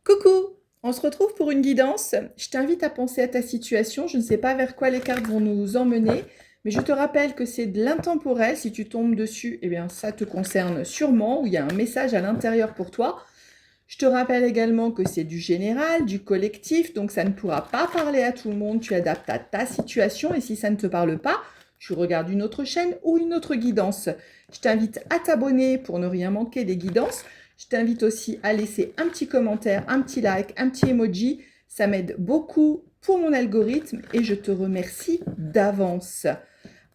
Coucou, on se retrouve pour une guidance. Je t'invite à penser à ta situation. Je ne sais pas vers quoi les cartes vont nous emmener, mais je te rappelle que c'est de l'intemporel. Si tu tombes dessus, eh bien ça te concerne sûrement, ou il y a un message à l'intérieur pour toi. Je te rappelle également que c'est du général, du collectif, donc ça ne pourra pas parler à tout le monde. Tu adaptes à ta situation et si ça ne te parle pas, tu regardes une autre chaîne ou une autre guidance. Je t'invite à t'abonner pour ne rien manquer des guidances. Je t'invite aussi à laisser un petit commentaire, un petit like, un petit emoji. Ça m'aide beaucoup pour mon algorithme et je te remercie d'avance.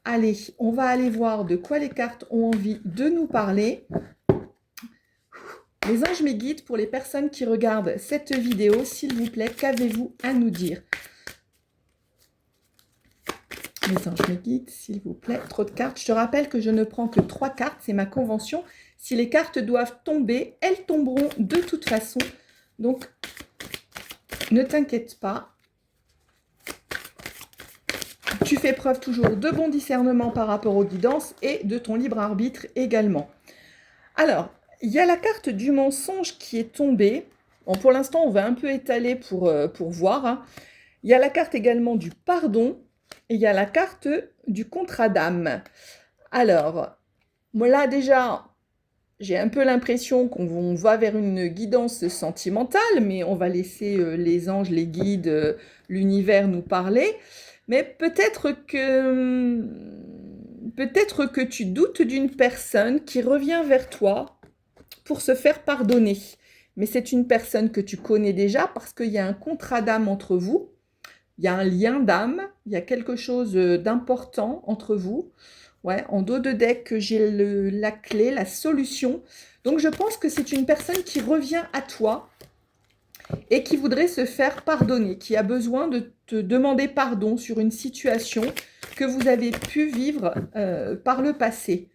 Allez, on va aller voir de quoi les cartes ont envie de nous parler. Les anges, mes guides, pour les personnes qui regardent cette vidéo, s'il vous plaît, qu'avez-vous à nous dire? Les anges, mes guides, s'il vous plaît, trop de cartes. Je te rappelle que je ne prends que 3 cartes, c'est ma convention. Si les cartes doivent tomber, elles tomberont de toute façon. Donc, ne t'inquiète pas. Tu fais preuve toujours de bon discernement par rapport aux guidances et de ton libre arbitre également. Alors, il y a la carte du mensonge qui est tombée. Bon, pour l'instant, on va un peu étaler pour voir. Hein. Il y a la carte également du pardon et il y a la carte du contrat d'âme. Alors, moi là déjà, j'ai un peu l'impression qu'on va vers une guidance sentimentale, mais on va laisser les anges, les guides, l'univers nous parler. Mais peut-être que tu doutes d'une personne qui revient vers toi pour se faire pardonner. Mais c'est une personne que tu connais déjà parce qu'il y a un contrat d'âme entre vous, il y a un lien d'âme, il y a quelque chose d'important entre vous. Ouais, en dos de deck, j'ai la clé, la solution. Donc, je pense que c'est une personne qui revient à toi et qui voudrait se faire pardonner, qui a besoin de te demander pardon sur une situation que vous avez pu vivre par le passé.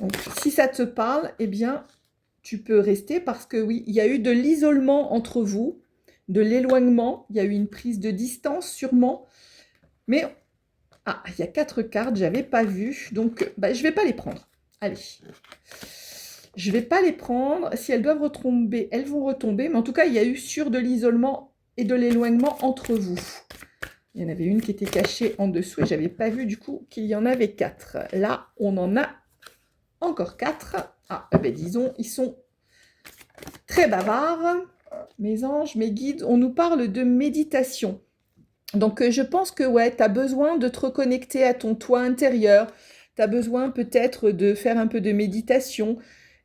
Donc, si ça te parle, eh bien, tu peux rester parce que oui, il y a eu de l'isolement entre vous, de l'éloignement, il y a eu une prise de distance sûrement, mais ah, il y a 4 cartes, j'avais pas vu, donc je ne vais pas les prendre. Allez, je ne vais pas les prendre. Si elles doivent retomber, elles vont retomber, mais en tout cas, il y a eu sur de l'isolement et de l'éloignement entre vous. Il y en avait une qui était cachée en dessous et j'avais pas vu du coup qu'il y en avait 4. Là, on en a encore 4. Ah, disons, ils sont très bavards. Mes anges, mes guides, on nous parle de méditation. Donc, je pense que ouais, tu as besoin de te reconnecter à ton toi intérieur. Tu as besoin peut-être de faire un peu de méditation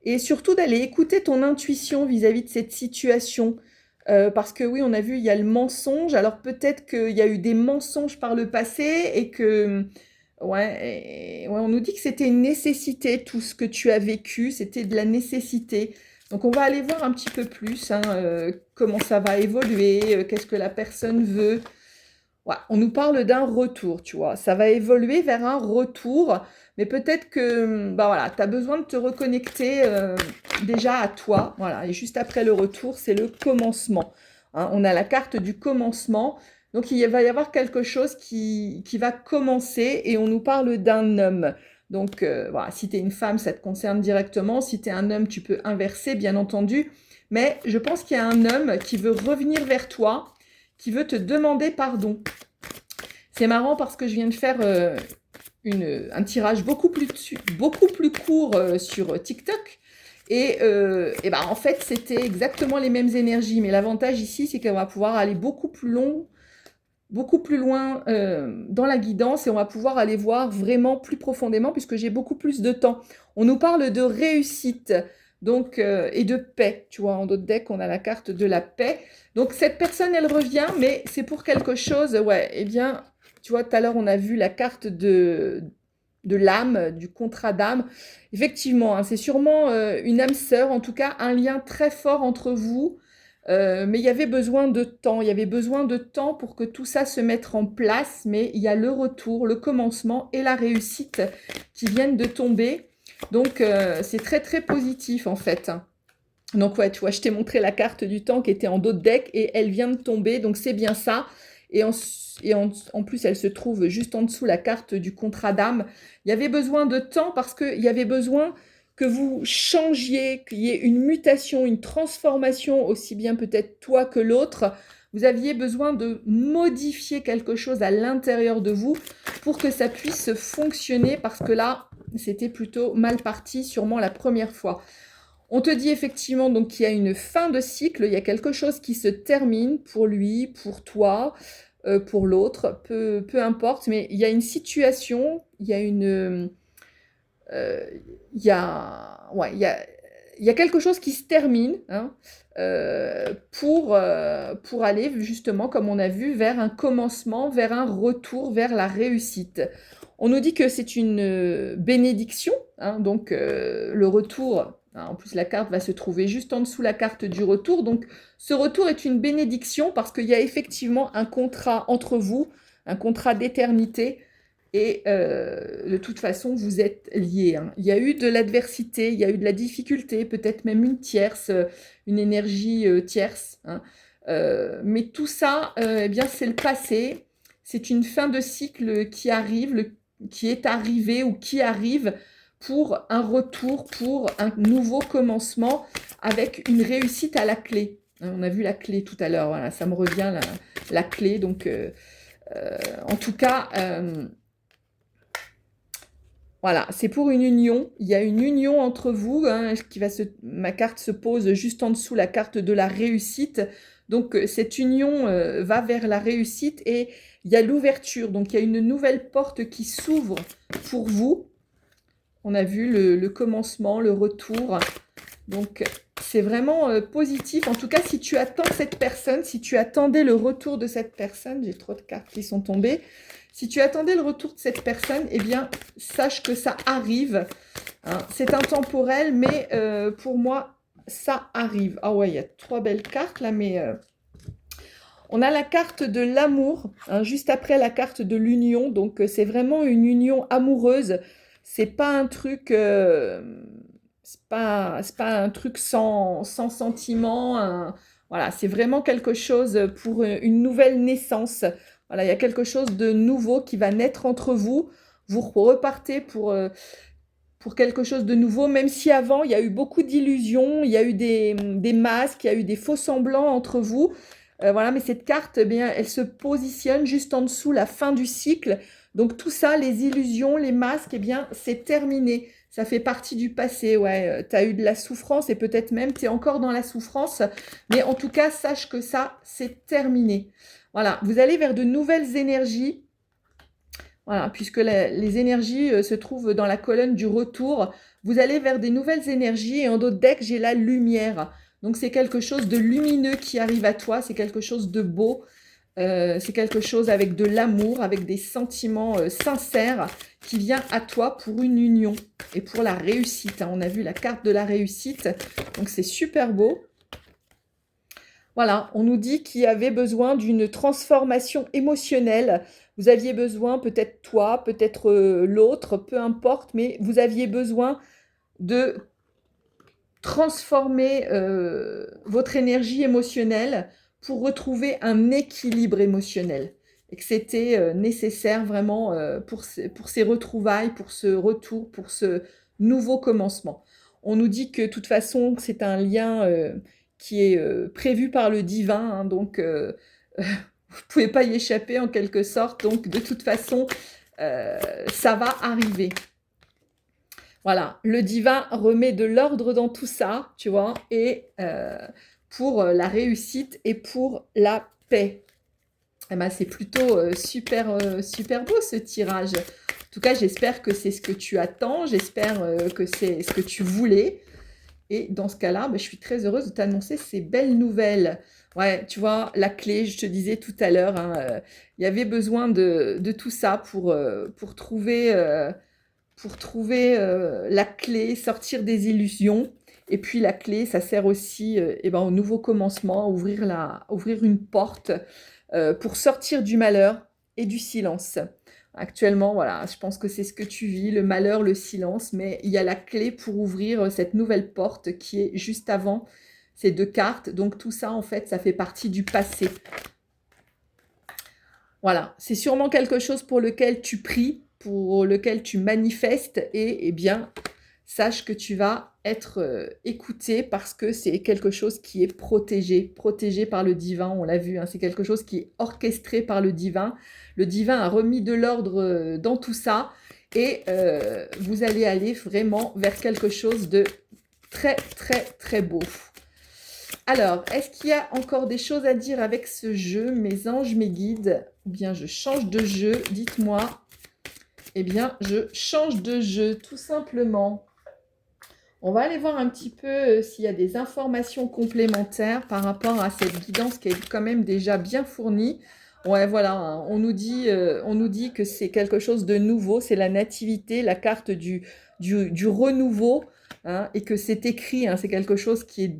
et surtout d'aller écouter ton intuition vis-à-vis de cette situation. Parce que oui, on a vu, il y a le mensonge. Alors peut-être qu'il y a eu des mensonges par le passé et que ouais, on nous dit que c'était une nécessité, tout ce que tu as vécu, c'était de la nécessité. Donc on va aller voir un petit peu plus hein, comment ça va évoluer, qu'est-ce que la personne veut. Ouais, on nous parle d'un retour, tu vois. Ça va évoluer vers un retour, mais peut-être que voilà, tu as besoin de te reconnecter déjà à toi. Voilà, et juste après le retour, c'est le commencement. Hein, on a la carte du commencement. Donc, il va y avoir quelque chose qui va commencer et on nous parle d'un homme. Donc, voilà, si tu es une femme, ça te concerne directement. Si tu es un homme, tu peux inverser, bien entendu. Mais je pense qu'il y a un homme qui veut revenir vers toi, qui veut te demander pardon. C'est marrant parce que je viens de faire un tirage beaucoup plus court sur TikTok. Et en fait, c'était exactement les mêmes énergies. Mais l'avantage ici, c'est qu'on va pouvoir aller beaucoup plus loin dans la guidance et on va pouvoir aller voir vraiment plus profondément puisque j'ai beaucoup plus de temps. On nous parle de réussite donc, et de paix. Tu vois, en d'autres decks, on a la carte de la paix. Donc, cette personne, elle revient, mais c'est pour quelque chose. Ouais, eh bien, tu vois, tout à l'heure, on a vu la carte de l'âme, du contrat d'âme. Effectivement, hein, c'est sûrement une âme sœur, en tout cas, un lien très fort entre vous. Mais il y avait besoin de temps, il y avait besoin de temps pour que tout ça se mette en place, mais il y a le retour, le commencement et la réussite qui viennent de tomber. Donc, c'est très, très positif, en fait. Donc, ouais, tu vois, je t'ai montré la carte du temps qui était en dos de deck et elle vient de tomber, donc c'est bien ça. Et en plus, elle se trouve juste en dessous la carte du contrat d'âme. Il y avait besoin de temps parce qu'il y avait besoin que vous changiez, qu'il y ait une mutation, une transformation, aussi bien peut-être toi que l'autre. Vous aviez besoin de modifier quelque chose à l'intérieur de vous pour que ça puisse fonctionner, parce que là, c'était plutôt mal parti, sûrement la première fois. On te dit effectivement donc qu'il y a une fin de cycle, il y a quelque chose qui se termine pour lui, pour toi, pour l'autre, peu importe, mais il y a une situation, il y a une... il y a, ouais, il y a quelque chose qui se termine, hein, pour aller justement, comme on a vu, vers un commencement, vers un retour, vers la réussite. On nous dit que c'est une bénédiction, hein, donc le retour, hein, en plus la carte va se trouver juste en dessous la carte du retour, donc ce retour est une bénédiction parce qu'il y a effectivement un contrat entre vous, un contrat d'éternité, et de toute façon, vous êtes liés, hein. Il y a eu de l'adversité, il y a eu de la difficulté, peut-être même une tierce, une énergie tierce, hein. Mais tout ça, eh bien, c'est le passé. C'est une fin de cycle qui arrive, qui est arrivé ou qui arrive pour un retour, pour un nouveau commencement avec une réussite à la clé. On a vu la clé tout à l'heure, voilà, ça me revient la clé. Donc, en tout cas... voilà, c'est pour une union. Il y a une union entre vous, hein, ma carte se pose juste en dessous la carte de la réussite. Donc, cette union va vers la réussite et il y a l'ouverture. Donc, il y a une nouvelle porte qui s'ouvre pour vous. On a vu le commencement, le retour. Donc, c'est vraiment positif. En tout cas, si tu attends cette personne, si tu attendais le retour de cette personne, j'ai trop de cartes qui sont tombées. Si tu attendais le retour de cette personne, eh bien, sache que ça arrive, hein. C'est intemporel, mais pour moi, ça arrive. Ah ouais, il y a 3 belles cartes là, mais on a la carte de l'amour, hein, juste après la carte de l'union. Donc, c'est vraiment une union amoureuse. C'est pas un truc... c'est pas un truc sans sentiment. Voilà, c'est vraiment quelque chose pour une nouvelle naissance. Voilà, il y a quelque chose de nouveau qui va naître entre vous. Vous repartez pour quelque chose de nouveau, même si avant, il y a eu beaucoup d'illusions, il y a eu des masques, il y a eu des faux semblants entre vous. Voilà, mais cette carte, eh bien, elle se positionne juste en dessous la fin du cycle. Donc tout ça, les illusions, les masques, eh bien, c'est terminé. Ça fait partie du passé, ouais. Tu as eu de la souffrance et peut-être même tu es encore dans la souffrance. Mais en tout cas, sache que ça, c'est terminé. Voilà, vous allez vers de nouvelles énergies. Voilà, puisque les énergies se trouvent dans la colonne du retour. Vous allez vers des nouvelles énergies et en d'autres decks, j'ai la lumière. Donc c'est quelque chose de lumineux qui arrive à toi, c'est quelque chose de beau. C'est quelque chose avec de l'amour, avec des sentiments sincères qui vient à toi pour une union et pour la réussite, hein. On a vu la carte de la réussite, donc c'est super beau. Voilà, on nous dit qu'il y avait besoin d'une transformation émotionnelle. Vous aviez besoin, peut-être toi, peut-être l'autre, peu importe, mais vous aviez besoin de transformer votre énergie émotionnelle pour retrouver un équilibre émotionnel. Et que c'était nécessaire vraiment pour ces retrouvailles, pour ce retour, pour ce nouveau commencement. On nous dit que de toute façon, c'est un lien qui est prévu par le divin, hein, donc vous ne pouvez pas y échapper en quelque sorte. Donc de toute façon, ça va arriver. Voilà, le divin remet de l'ordre dans tout ça, tu vois, et pour la réussite et pour la paix. Eh ben, c'est plutôt super, super beau ce tirage. En tout cas, j'espère que c'est ce que tu attends, j'espère que c'est ce que tu voulais. Et dans ce cas-là, ben, je suis très heureuse de t'annoncer ces belles nouvelles. Ouais, tu vois, la clé, je te disais tout à l'heure, hein, il y avait besoin de tout ça pour trouver la clé, sortir des illusions. Et puis la clé, ça sert aussi eh ben, au nouveau commencement, à ouvrir une porte pour sortir du malheur et du silence. Actuellement, voilà, je pense que c'est ce que tu vis, le malheur, le silence, mais il y a la clé pour ouvrir cette nouvelle porte qui est juste avant ces 2 cartes. Donc tout ça, en fait, ça fait partie du passé. Voilà, c'est sûrement quelque chose pour lequel tu pries, pour lequel tu manifestes, et eh bien, sache que tu vas être écouté parce que c'est quelque chose qui est protégé par le divin, on l'a vu, hein, c'est quelque chose qui est orchestré par le divin. Le divin a remis de l'ordre dans tout ça et vous allez aller vraiment vers quelque chose de très, très, très beau. Alors, est-ce qu'il y a encore des choses à dire avec ce jeu, mes anges, mes guides? Ou bien je change de jeu, dites-moi. Eh bien, je change de jeu, tout simplement. On va aller voir un petit peu s'il y a des informations complémentaires par rapport à cette guidance qui est quand même déjà bien fournie. Ouais, voilà, hein, on nous dit que c'est quelque chose de nouveau, c'est la nativité, la carte du renouveau, hein, et que c'est écrit, hein, c'est quelque chose qui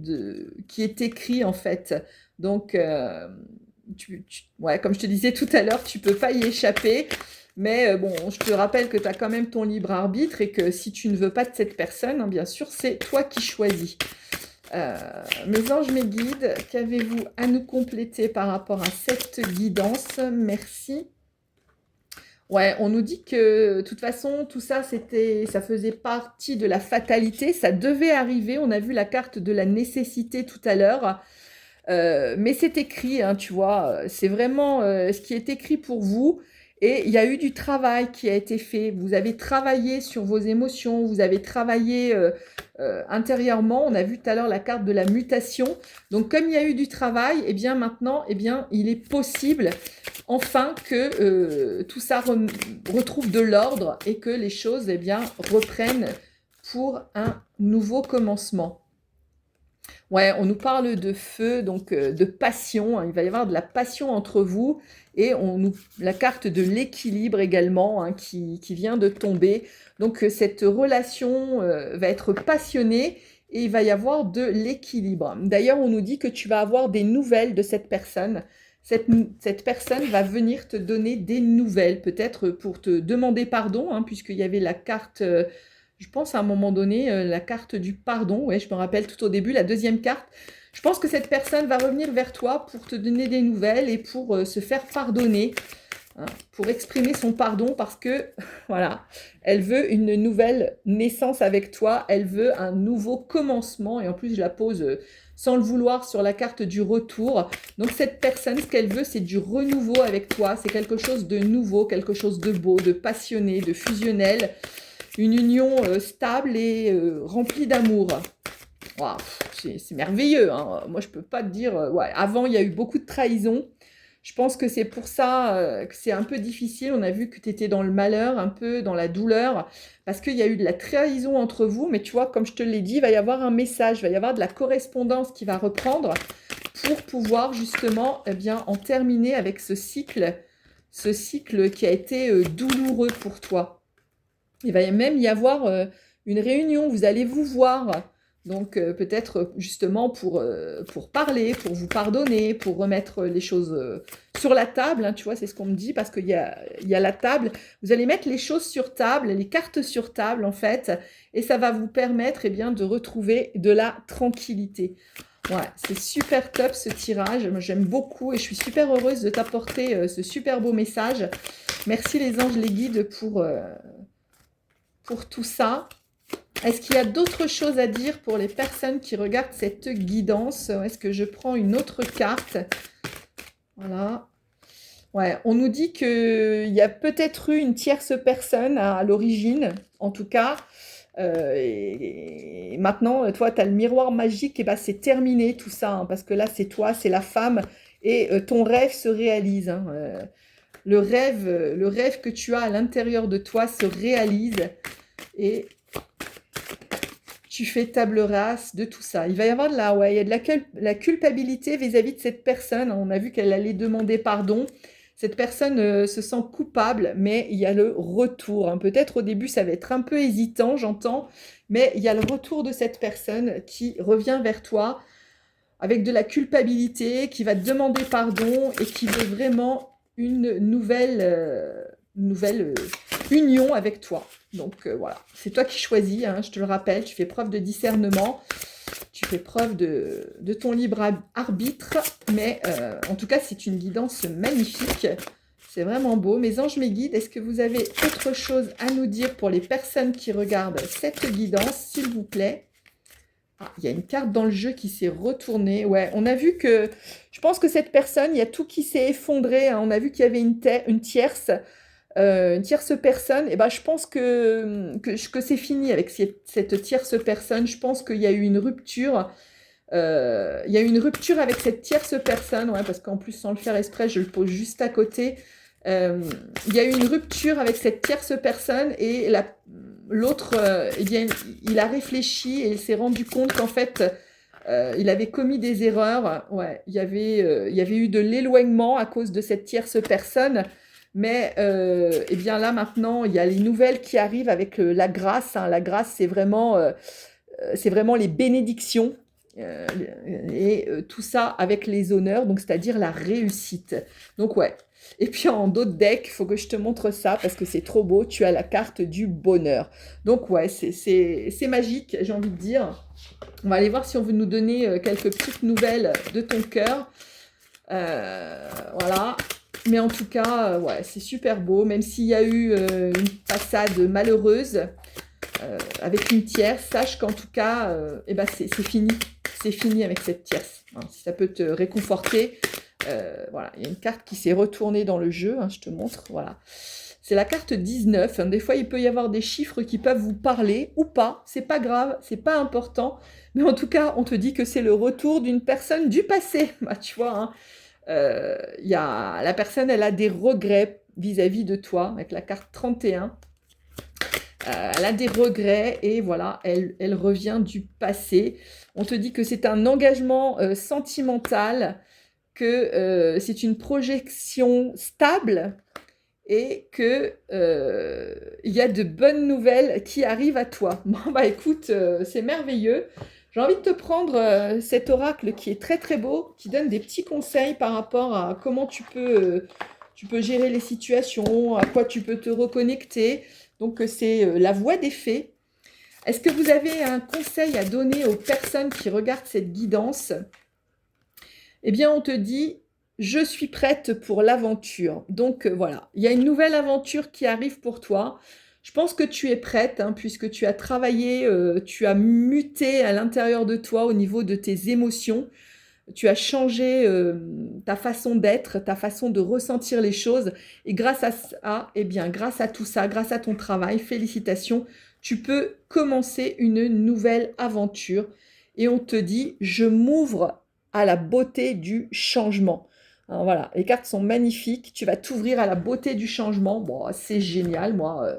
est écrit en fait. Donc, ouais, comme je te disais tout à l'heure, tu peux pas y échapper. Mais bon, je te rappelle que tu as quand même ton libre arbitre et que si tu ne veux pas de cette personne, hein, bien sûr, c'est toi qui choisis. Mes anges, mes guides, qu'avez-vous à nous compléter par rapport à cette guidance? Merci. Ouais, on nous dit que de toute façon, tout ça, ça faisait partie de la fatalité, ça devait arriver. On a vu la carte de la nécessité tout à l'heure. Mais c'est écrit, hein, tu vois, c'est vraiment ce qui est écrit pour vous. Et il y a eu du travail qui a été fait. Vous avez travaillé sur vos émotions, vous avez travaillé intérieurement. On a vu tout à l'heure la carte de la mutation. Donc, comme il y a eu du travail, et bien maintenant, eh bien, il est possible enfin que tout ça retrouve de l'ordre et que les choses, eh bien, reprennent pour un nouveau commencement. Ouais, on nous parle de feu, donc de passion, hein. Il va y avoir de la passion entre vous et la carte de l'équilibre également, hein, qui vient de tomber. Donc cette relation va être passionnée et il va y avoir de l'équilibre. D'ailleurs, on nous dit que tu vas avoir des nouvelles de cette personne. Cette personne va venir te donner des nouvelles, peut-être pour te demander pardon, hein, puisqu'il y avait la carte... je pense à un moment donné, la carte du pardon, ouais, je me rappelle tout au début, la deuxième carte. Je pense que cette personne va revenir vers toi pour te donner des nouvelles et pour se faire pardonner, hein, pour exprimer son pardon parce que, voilà, elle veut une nouvelle naissance avec toi, elle veut un nouveau commencement et en plus je la pose sans le vouloir sur la carte du retour. Donc cette personne, ce qu'elle veut, c'est du renouveau avec toi, c'est quelque chose de nouveau, quelque chose de beau, de passionné, de fusionnel. Une union stable et remplie d'amour. Wow, c'est merveilleux, hein. Moi, je peux pas te dire... ouais. Avant, il y a eu beaucoup de trahison. Je pense que c'est pour ça que c'est un peu difficile. On a vu que tu étais dans le malheur, un peu dans la douleur, parce qu'il y a eu de la trahison entre vous. Mais tu vois, comme je te l'ai dit, il va y avoir un message, il va y avoir de la correspondance qui va reprendre pour pouvoir justement eh bien, en terminer avec ce cycle qui a été douloureux pour toi. Il va même y avoir une réunion, vous allez vous voir. Donc peut-être justement pour parler, pour vous pardonner, pour remettre les choses sur la table, hein, tu vois, c'est ce qu'on me dit, parce qu'il y a la table. Vous allez mettre les choses sur table, les cartes sur table en fait, et ça va vous permettre eh bien, de retrouver de la tranquillité. Ouais, c'est super top ce tirage, moi j'aime beaucoup et je suis super heureuse de t'apporter ce super beau message. Merci les anges, les guides pour tout ça. Est-ce qu'il y a d'autres choses à dire pour les personnes qui regardent cette guidance? Est-ce que je prends une autre carte? Voilà. Ouais, on nous dit qu'il y a peut-être eu une tierce personne à l'origine, en tout cas. Et maintenant, toi, tu as le miroir magique, et bah, c'est terminé tout ça, hein, parce que là, c'est toi, c'est la femme, et ton rêve se réalise, hein. Le rêve que tu as à l'intérieur de toi se réalise et tu fais table rase de tout ça. Il va y avoir il y a de la culpabilité vis-à-vis de cette personne. On a vu qu'elle allait demander pardon. Cette personne se sent coupable, mais il y a le retour, hein. Peut-être au début, ça va être un peu hésitant, j'entends, mais il y a le retour de cette personne qui revient vers toi avec de la culpabilité, qui va te demander pardon et qui veut vraiment une nouvelle union avec toi. Donc voilà, c'est toi qui choisis, hein, je te le rappelle, tu fais preuve de discernement, tu fais preuve de ton libre arbitre, mais en tout cas, c'est une guidance magnifique. C'est vraiment beau. Mes anges, mes guides, est-ce que vous avez autre chose à nous dire pour les personnes qui regardent cette guidance, s'il vous plaît? Ah, il y a une carte dans le jeu qui s'est retournée. Ouais, on a vu que, je pense que cette personne, il y a tout qui s'est effondré, hein. On a vu qu'il y avait une tierce personne. Et ben, je pense que c'est fini avec cette tierce personne. Je pense qu'il y a eu une rupture. Il y a eu une rupture avec cette tierce personne, ouais, parce qu'en plus, sans le faire exprès, je le pose juste à côté. Il y a eu une rupture avec cette tierce personne et l'autre, eh bien, il a réfléchi et il s'est rendu compte qu'en fait, il avait commis des erreurs. Ouais, il y avait eu de l'éloignement à cause de cette tierce personne. Mais eh bien là, maintenant, il y a les nouvelles qui arrivent avec la grâce, hein. La grâce, c'est vraiment les bénédictions. Et tout ça avec les honneurs, donc c'est-à-dire la réussite. Donc ouais. Et puis en d'autres decks, il faut que je te montre ça parce que c'est trop beau. Tu as la carte du bonheur. Donc ouais, c'est magique, j'ai envie de dire. On va aller voir si on veut nous donner quelques petites nouvelles de ton cœur. Voilà. Mais en tout cas, ouais, c'est super beau. Même s'il y a eu une passade malheureuse avec une tierce, sache qu'en tout cas, eh ben c'est fini. C'est fini avec cette tierce. Hein, si ça peut te réconforter. Voilà, il y a une carte qui s'est retournée dans le jeu. Hein, je te montre. Voilà. C'est la carte 19. Hein, des fois, il peut y avoir des chiffres qui peuvent vous parler ou pas. C'est pas grave, c'est pas important. Mais en tout cas, on te dit que c'est le retour d'une personne du passé. Bah, tu vois, hein, la personne, elle a des regrets vis-à-vis de toi, avec la carte 31. Elle a des regrets et voilà, elle revient du passé. On te dit que c'est un engagement sentimental, que c'est une projection stable et que il y a de bonnes nouvelles qui arrivent à toi. Bon, bah écoute, c'est merveilleux. J'ai envie de te prendre cet oracle qui est très très beau, qui donne des petits conseils par rapport à comment tu peux gérer les situations, à quoi tu peux te reconnecter. Donc c'est la voie des fées. Est-ce que vous avez un conseil à donner aux personnes qui regardent cette guidance? Eh bien, on te dit, je suis prête pour l'aventure. Donc voilà, il y a une nouvelle aventure qui arrive pour toi. Je pense que tu es prête, hein, puisque tu as travaillé, tu as muté à l'intérieur de toi au niveau de tes émotions. Tu as changé ta façon d'être, ta façon de ressentir les choses. Et grâce à ça, eh bien, grâce à tout ça, grâce à ton travail, félicitations, tu peux commencer une nouvelle aventure. Et on te dit, je m'ouvre à la beauté du changement. Alors, voilà, les cartes sont magnifiques. Tu vas t'ouvrir à la beauté du changement. Bon, c'est génial, moi.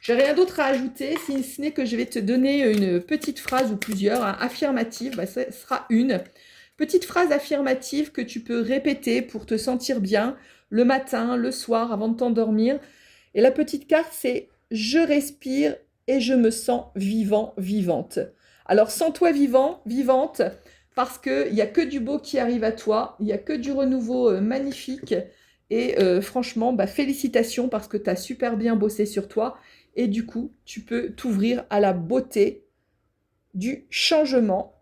J'ai rien d'autre à ajouter, si ce n'est que je vais te donner une petite phrase ou plusieurs, hein, affirmative. Bah, ce sera une. Petite phrase affirmative que tu peux répéter pour te sentir bien le matin, le soir, avant de t'endormir. Et la petite carte, c'est « Je respire et je me sens vivant, vivante ». Alors, sens-toi vivant, vivante, parce qu'il n'y a que du beau qui arrive à toi, il n'y a que du renouveau magnifique. Et franchement, bah, félicitations parce que tu as super bien bossé sur toi. Et du coup, tu peux t'ouvrir à la beauté du changement.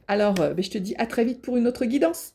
Alors, je te dis à très vite pour une autre guidance.